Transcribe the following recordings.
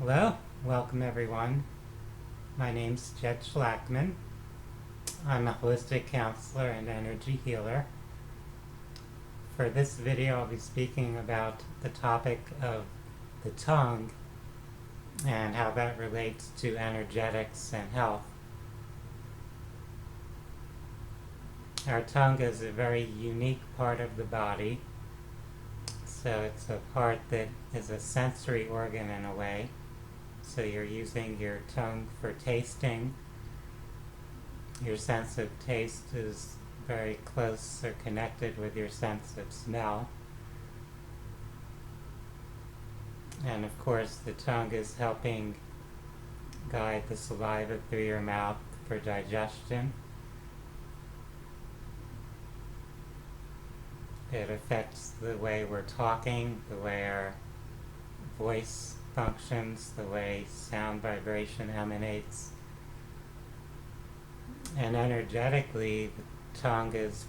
Hello, welcome everyone. My name's Jed Shlackman. I'm a holistic counselor and energy healer. For this video, I'll be speaking about the topic of the tongue and how that relates to energetics and health. Our tongue is a very unique part of the body, so it's a part that is a sensory organ in a way. So you're using your tongue for tasting. Your sense of taste is very close or connected with your sense of smell. And of course, the tongue is helping guide the saliva through your mouth for digestion. It affects the way we're talking, the way our voice functions, the way sound vibration emanates. And energetically, the tongue is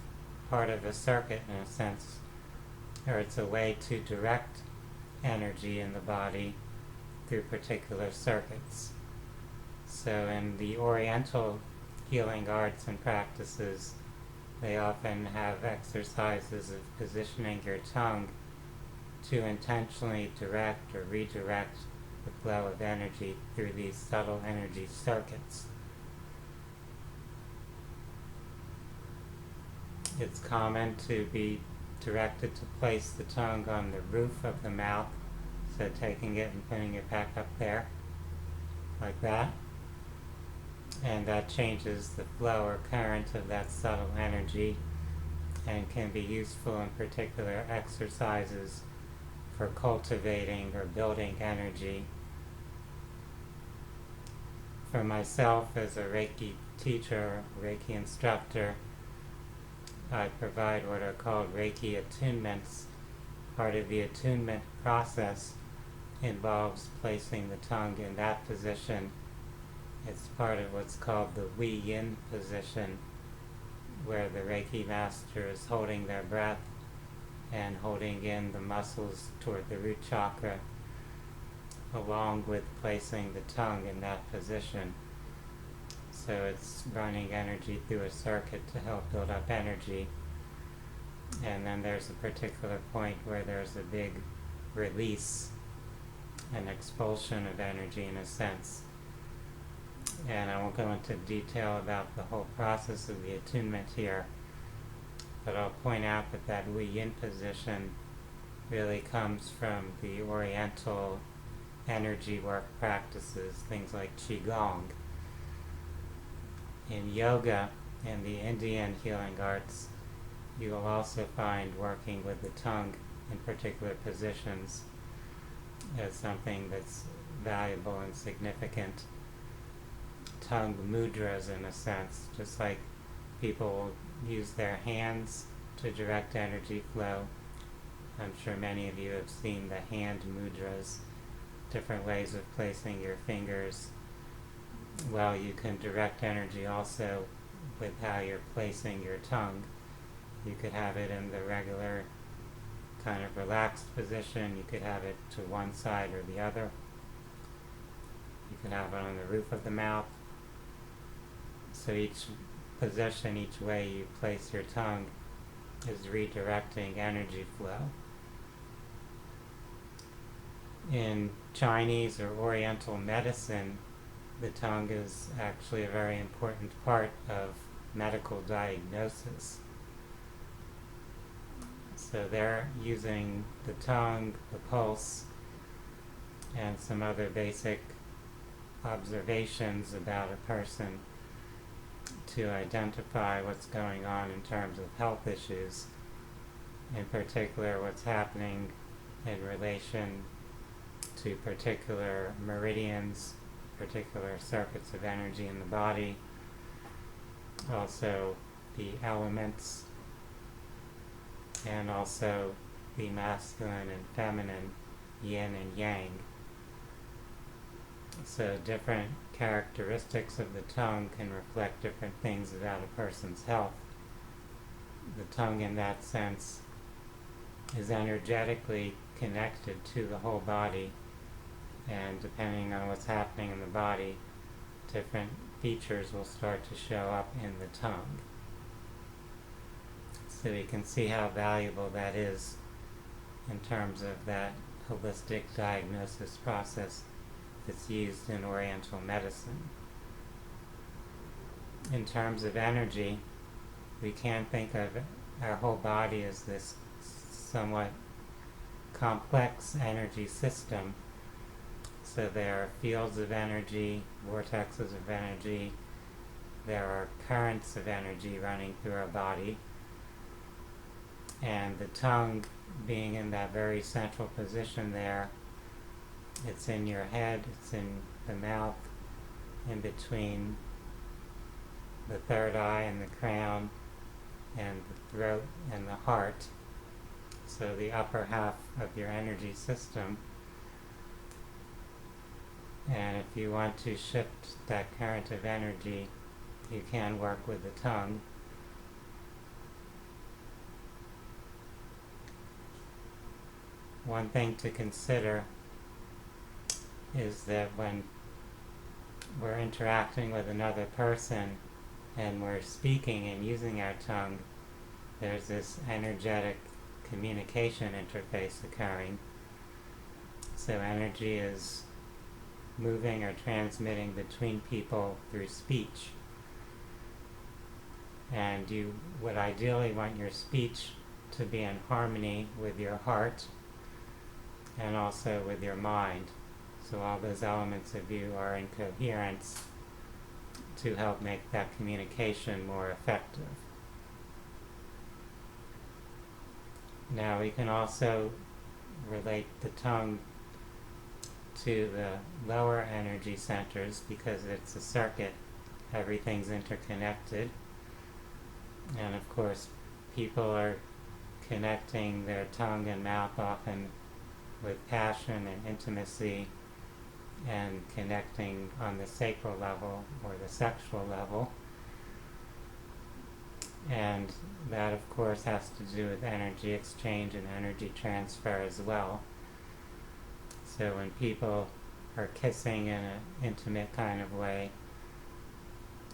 part of a circuit in a sense, or it's a way to direct energy in the body through particular circuits. So in the Oriental healing arts and practices, they often have exercises of positioning your tongue to intentionally direct or redirect the flow of energy through these subtle energy circuits. It's common to be directed to place the tongue on the roof of the mouth, so taking it and putting it back up there, like that. And that changes the flow or current of that subtle energy and can be useful in particular exercises for cultivating or building energy. For myself as a Reiki teacher, Reiki instructor, I provide what are called Reiki attunements. Part of the attunement process involves placing the tongue in that position. It's part of what's called the Wi Yin position, where the Reiki master is holding their breath and holding in the muscles toward the root chakra, along with placing the tongue in that position. So it's running energy through a circuit to help build up energy. And then there's a particular point where there's a big release, an expulsion of energy in a sense. And I won't go into detail about the whole process of the attunement here, but I'll point out that that Wi Yin position really comes from the Oriental energy work practices, things like Qigong. In yoga and the Indian healing arts, you will also find working with the tongue in particular positions as something that's valuable and significant. Tongue mudras, in a sense, just like people use their hands to direct energy flow. I'm sure many of you have seen the hand mudras, different ways of placing your fingers. Well, you can direct energy also with how you're placing your tongue. You could have it in the regular kind of relaxed position. You could have it to one side or the other. You can have it on the roof of the mouth. So each position, each way you place your tongue is redirecting energy flow. In Chinese or Oriental medicine, the tongue is actually a very important part of medical diagnosis. So they're using the tongue, the pulse, and some other basic observations about a person to identify what's going on in terms of health issues, in particular what's happening in relation to particular meridians, particular circuits of energy in the body, also the elements, and also the masculine and feminine, yin and yang. So different characteristics of the tongue can reflect different things about a person's health. The tongue in that sense is energetically connected to the whole body and depending on what's happening in the body, different features will start to show up in the tongue. So you can see how valuable that is in terms of that holistic diagnosis process that's used in Oriental medicine. In terms of energy, we can think of our whole body as this somewhat complex energy system. So there are fields of energy, vortexes of energy, there are currents of energy running through our body, and the tongue being in that very central position there, it's in your head, it's in the mouth, in between the third eye and the crown, and the throat and the heart. So the upper half of your energy system. And if you want to shift that current of energy, you can work with the tongue. One thing to consider is that when we're interacting with another person and we're speaking and using our tongue, there's this energetic communication interface occurring. So energy is moving or transmitting between people through speech. And you would ideally want your speech to be in harmony with your heart and also with your mind. So all those elements of you are in coherence to help make that communication more effective. Now we can also relate the tongue to the lower energy centers because it's a circuit. Everything's interconnected. And of course, people are connecting their tongue and mouth often with passion and intimacy and connecting on the sacral level or the sexual level. And that, of course, has to do with energy exchange and energy transfer as well. So when people are kissing in an intimate kind of way,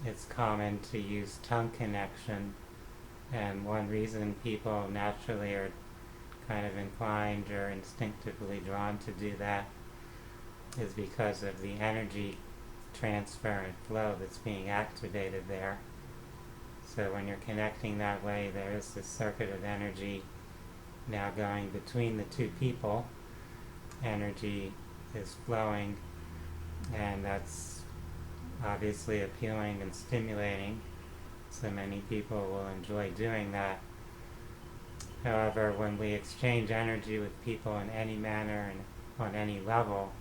it's common to use tongue connection. And one reason people naturally are kind of inclined or instinctively drawn to do that is because of the energy transfer and flow that's being activated there. So when you're connecting that way, there is this circuit of energy now going between the two people. Energy is flowing, and that's obviously appealing and stimulating. So many people will enjoy doing that. However, when we exchange energy with people in any manner and on any level,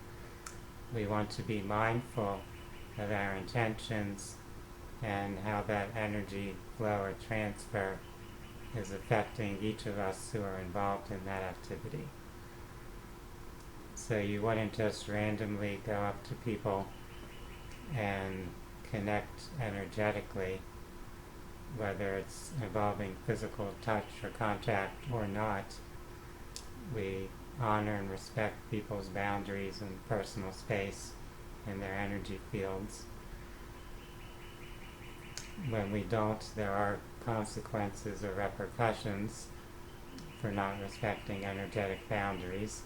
we want to be mindful of our intentions and how that energy flow or transfer is affecting each of us who are involved in that activity. So you wouldn't just randomly go up to people and connect energetically, whether it's involving physical touch or contact or not. We honor and respect people's boundaries and personal space and their energy fields. When we don't, there are consequences or repercussions for not respecting energetic boundaries.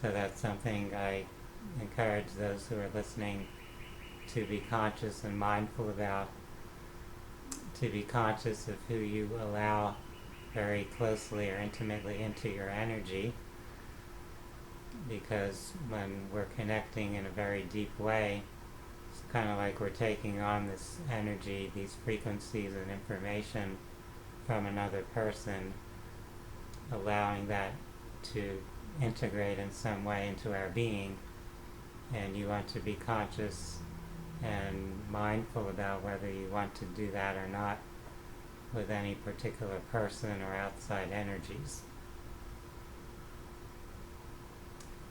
So that's something I encourage those who are listening to be conscious and mindful about, to be conscious of who you allow very closely or intimately into your energy, because when we're connecting in a very deep way, it's kind of like we're taking on this energy, these frequencies and information from another person, allowing that to integrate in some way into our being. And you want to be conscious and mindful about whether you want to do that or not with any particular person or outside energies.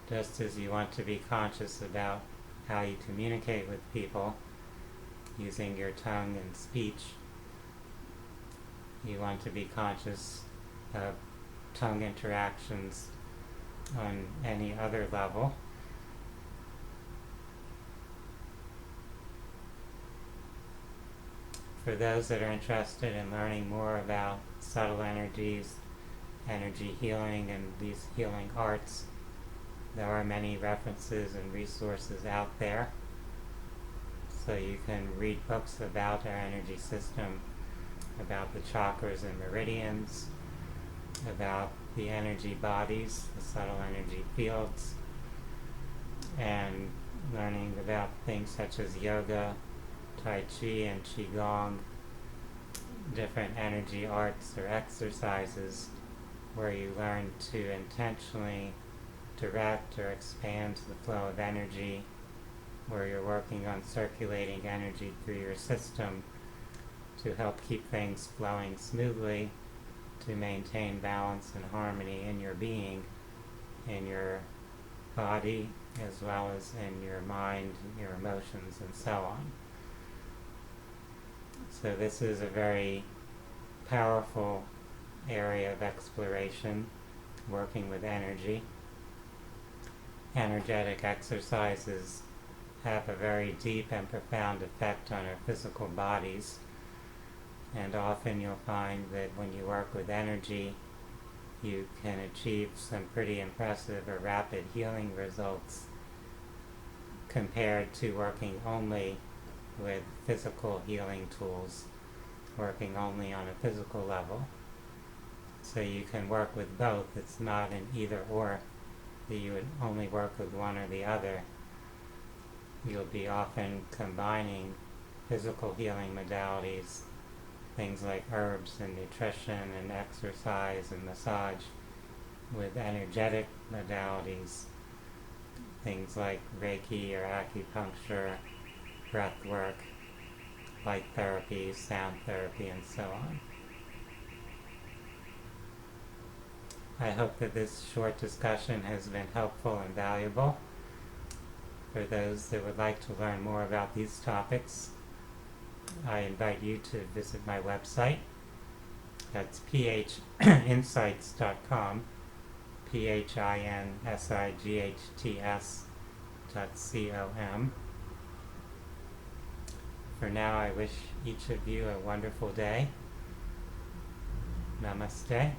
Just as you want to be conscious about how you communicate with people using your tongue and speech, you want to be conscious of tongue interactions on any other level. for those that are interested in learning more about subtle energies, energy healing, and these healing arts, there are many references and resources out there. So you can read books about our energy system, about the chakras and meridians, about the energy bodies, the subtle energy fields, and learning about things such as yoga, Tai Chi, and Qigong, different energy arts or exercises where you learn to intentionally direct or expand the flow of energy, where you're working on circulating energy through your system to help keep things flowing smoothly, to maintain balance and harmony in your being, in your body, as well as in your mind, your emotions, and so on. So this is a very powerful area of exploration, working with energy. Energetic exercises have a very deep and profound effect on our physical bodies, and often you'll find that when you work with energy, you can achieve some pretty impressive or rapid healing results compared to working only with physical healing tools, working only on a physical level. So you can work with both. It's not an either or, that you would only work with one or the other. You'll be often combining physical healing modalities, things like herbs and nutrition and exercise and massage, with energetic modalities, things like Reiki or acupuncture, breath work, light therapy, sound therapy, and so on. I hope that this short discussion has been helpful and valuable. For those that would like to learn more about these topics, I invite you to visit my website. That's phinsights.com, phinsights.com. For now, I wish each of you a wonderful day. Namaste.